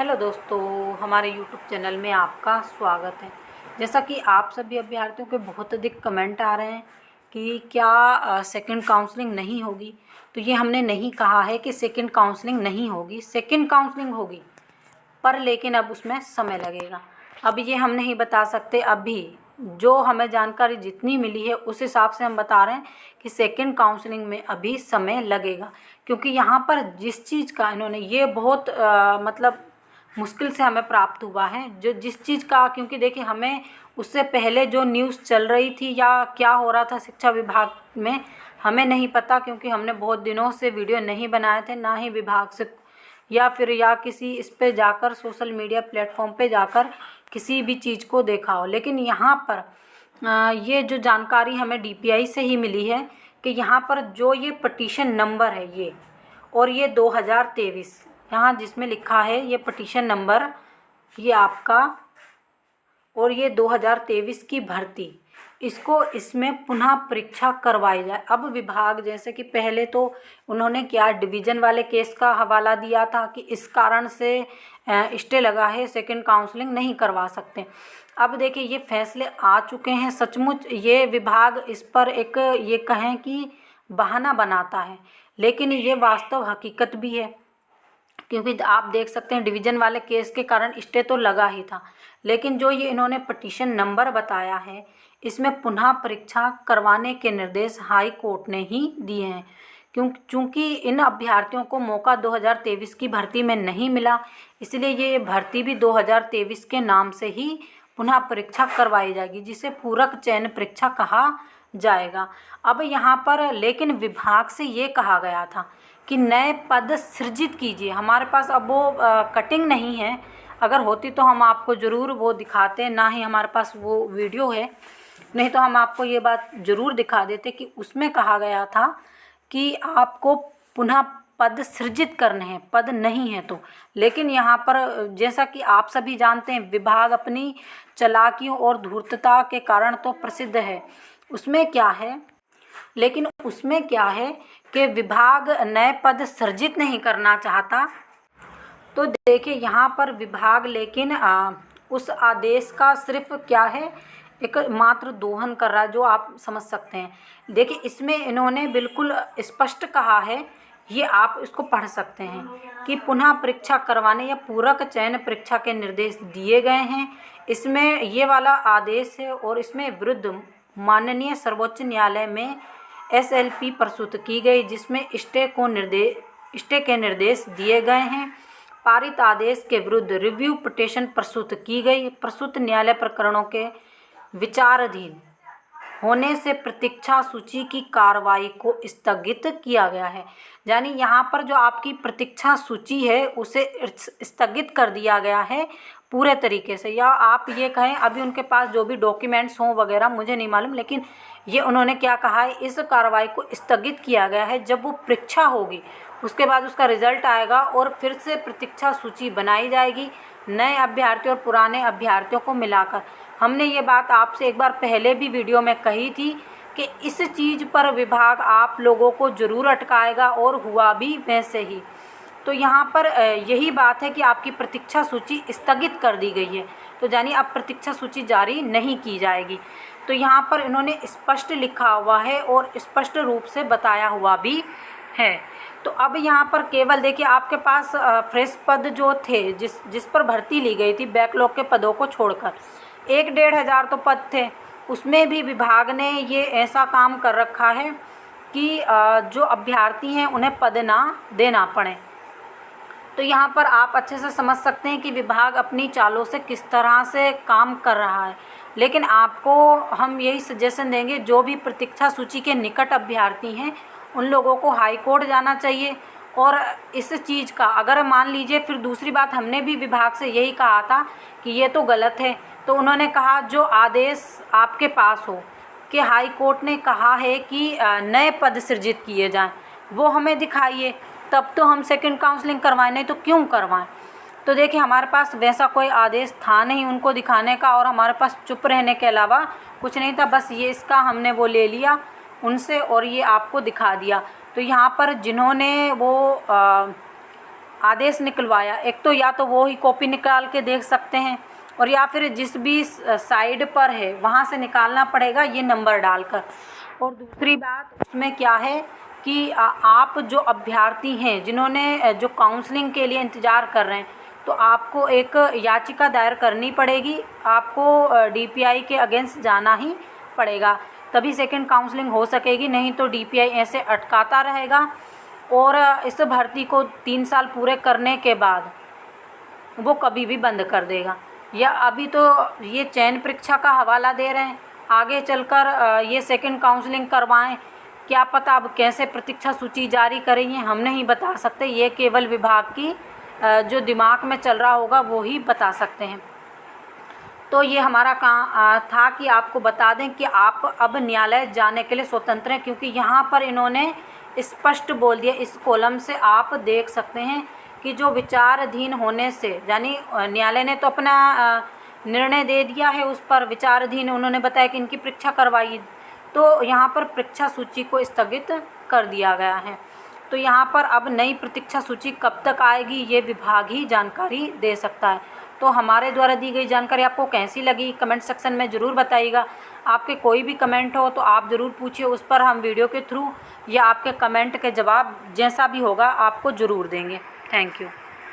Hello दोस्तों, हमारे YouTube channel में आपका स्वागत है। जैसा कि आप सभी अभ्यर्थियों के बहुत अधिक कमेंट आ रहे हैं कि क्या सेकंड काउंसलिंग नहीं होगी। तो ये हमने नहीं कहा है कि सेकंड काउंसलिंग नहीं होगी, सेकंड काउंसलिंग होगी, पर लेकिन अब उसमें समय लगेगा। अब ये हम नहीं बता सकते। अभी जो हमें जानकारी जितनी मिली है उस हिसाब से हम बता रहे हैं कि सेकंड काउंसलिंग में अभी समय लगेगा, क्योंकि यहाँ पर जिस चीज़ का इन्होंने ये बहुत मतलब मुश्किल से हमें प्राप्त हुआ है जो जिस चीज़ का, क्योंकि देखिए हमें उससे पहले जो न्यूज़ चल रही थी या क्या हो रहा था शिक्षा विभाग में हमें नहीं पता, क्योंकि हमने बहुत दिनों से वीडियो नहीं बनाए थे, ना ही विभाग से या किसी इस पे जाकर सोशल मीडिया प्लेटफॉर्म पे जाकर किसी भी चीज़ को देखा हो। लेकिन यहाँ पर ये जो जानकारी हमें डीपीआई से ही मिली है कि यहाँ पर जो ये पटिशन नंबर है ये, और ये 2023 यहाँ जिसमें लिखा है ये पटिशन नंबर ये आपका, और ये 2023 की भर्ती, इसको इसमें पुनः परीक्षा करवाई जाए। अब विभाग जैसे कि पहले तो उन्होंने क्या डिवीज़न वाले केस का हवाला दिया था कि इस कारण से स्टे लगा है, सेकंड काउंसलिंग नहीं करवा सकते। अब देखिए ये फैसले आ चुके हैं। सचमुच ये विभाग इस पर एक ये कहें कि बहाना बनाता है, लेकिन ये वास्तव हकीकत भी है, क्योंकि आप देख सकते हैं डिवीज़न वाले केस के कारण स्टे तो लगा ही था, लेकिन जो ये इन्होंने पटिशन नंबर बताया है इसमें पुनः परीक्षा करवाने के निर्देश हाई कोर्ट ने ही दिए हैं। चूँकि इन अभ्यर्थियों को मौका 2023 की भर्ती में नहीं मिला, इसलिए ये भर्ती भी 2023 के नाम से ही पुनः परीक्षा करवाई जाएगी, जिसे पूरक चयन परीक्षा कहा जाएगा। अब यहाँ पर लेकिन विभाग से ये कहा गया था कि नए पद सृजित कीजिए। हमारे पास अब वो कटिंग नहीं है, अगर होती तो हम आपको ज़रूर वो दिखाते, ना ही हमारे पास वो वीडियो है, नहीं तो हम आपको ये बात ज़रूर दिखा देते कि उसमें कहा गया था कि आपको पुनः पद सृजित करने हैं, पद नहीं है तो। लेकिन यहाँ पर जैसा कि आप सभी जानते हैं विभाग अपनी चालाकियों और धूर्तता के कारण तो प्रसिद्ध है। उसमें क्या है कि विभाग नए पद सृजित नहीं करना चाहता। तो देखिए यहाँ पर विभाग लेकिन उस आदेश का सिर्फ क्या है, एक मात्र दोहन कर रहा है, जो आप समझ सकते हैं। देखिए इसमें इन्होंने बिल्कुल स्पष्ट कहा है, ये आप इसको पढ़ सकते हैं कि पुनः परीक्षा करवाने या पूरक चयन परीक्षा के निर्देश दिए गए हैं। इसमें ये वाला आदेश है और इसमें विरुद्ध माननीय सर्वोच्च न्यायालय में एसएलपी प्रस्तुत की गई, जिसमें स्टे के निर्देश दिए गए हैं। पारित आदेश के विरुद्ध रिव्यू पिटीशन प्रस्तुत की गई। प्रस्तुत न्यायालय प्रकरणों के विचाराधीन होने से प्रतीक्षा सूची की कार्रवाई को स्थगित किया गया है। यानी यहाँ पर जो आपकी प्रतीक्षा सूची है उसे स्थगित कर दिया गया है पूरे तरीके से, या आप ये कहें अभी उनके पास जो भी डॉक्यूमेंट्स हों वगैरह मुझे नहीं मालूम, लेकिन ये उन्होंने क्या कहा है, इस कार्रवाई को स्थगित किया गया है। जब वो परीक्षा होगी उसके बाद उसका रिजल्ट आएगा और फिर से प्रतीक्षा सूची बनाई जाएगी नए अभ्यर्थियों और पुराने अभ्यर्थियों को मिलाकर। हमने ये बात आपसे एक बार पहले भी वीडियो में कही थी कि इस चीज़ पर विभाग आप लोगों को ज़रूर अटकाएगा, और हुआ भी वैसे ही। तो यहाँ पर यही बात है कि आपकी प्रतीक्षा सूची स्थगित कर दी गई है, तो यानी अब प्रतीक्षा सूची जारी नहीं की जाएगी। तो यहाँ पर इन्होंने स्पष्ट लिखा हुआ है और स्पष्ट रूप से बताया हुआ भी है। तो अब यहाँ पर केवल देखिए आपके पास फ्रेश पद जो थे जिस पर भर्ती ली गई थी बैकलॉग के पदों को छोड़कर 1-1.5 तो पद थे, उसमें भी विभाग ने ये ऐसा काम कर रखा है कि जो अभ्यर्थी हैं उन्हें पद ना देना पड़े। तो यहाँ पर आप अच्छे से समझ सकते हैं कि विभाग अपनी चालों से किस तरह से काम कर रहा है। लेकिन आपको हम यही सजेशन देंगे, जो भी प्रतीक्षा सूची के निकट अभ्यर्थी हैं उन लोगों को हाई कोर्ट जाना चाहिए। और इस चीज़ का अगर मान लीजिए, फिर दूसरी बात हमने भी विभाग से यही कहा था कि ये तो गलत है, तो उन्होंने कहा जो आदेश आपके पास हो कि हाई कोर्ट ने कहा है कि नए पद सृजित किए जाएं, वो हमें दिखाइए, तब तो हम सेकंड काउंसलिंग करवाएं, नहीं तो क्यों करवाएं। तो देखिए हमारे पास वैसा कोई आदेश था नहीं उनको दिखाने का, और हमारे पास चुप रहने के अलावा कुछ नहीं था। बस ये इसका हमने वो ले लिया उनसे और ये आपको दिखा दिया। तो यहाँ पर जिन्होंने वो आदेश निकलवाया, एक तो या तो वो ही कॉपी निकाल के देख सकते हैं और या फिर जिस भी साइड पर है वहाँ से निकालना पड़ेगा ये नंबर डालकर। और दूसरी बात उसमें क्या है कि आप जो अभ्यर्थी हैं जिन्होंने जो काउंसलिंग के लिए इंतज़ार कर रहे हैं, तो आपको एक याचिका दायर करनी पड़ेगी, आपको डीपीआई के अगेंस्ट जाना ही पड़ेगा, तभी सेकंड काउंसलिंग हो सकेगी, नहीं तो डीपीआई ऐसे अटकाता रहेगा और इस भर्ती को 3 साल पूरे करने के बाद वो कभी भी बंद कर देगा। या अभी तो ये चयन परीक्षा का हवाला दे रहे हैं, आगे चलकर ये सेकंड काउंसलिंग करवाएं, क्या पता अब कैसे प्रतीक्षा सूची जारी करेंगे हम नहीं बता सकते, ये केवल विभाग की जो दिमाग में चल रहा होगा वो ही बता सकते हैं। तो ये हमारा काम था कि आपको बता दें कि आप अब न्यायालय जाने के लिए स्वतंत्र हैं, क्योंकि यहाँ पर इन्होंने स्पष्ट बोल दिया, इस कॉलम से आप देख सकते हैं कि जो विचाराधीन होने से, यानी न्यायालय ने तो अपना निर्णय दे दिया है, उस पर विचाराधीन उन्होंने बताया कि इनकी परीक्षा करवाई, तो यहाँ पर परीक्षा सूची को स्थगित कर दिया गया है। तो यहाँ पर अब नई प्रतीक्षा सूची कब तक आएगी ये विभाग ही जानकारी दे सकता है। तो हमारे द्वारा दी गई जानकारी आपको कैसी लगी कमेंट सेक्शन में ज़रूर बताइएगा। आपके कोई भी कमेंट हो तो आप ज़रूर पूछिए, उस पर हम वीडियो के थ्रू या आपके कमेंट के जवाब जैसा भी होगा आपको ज़रूर देंगे। Thank you.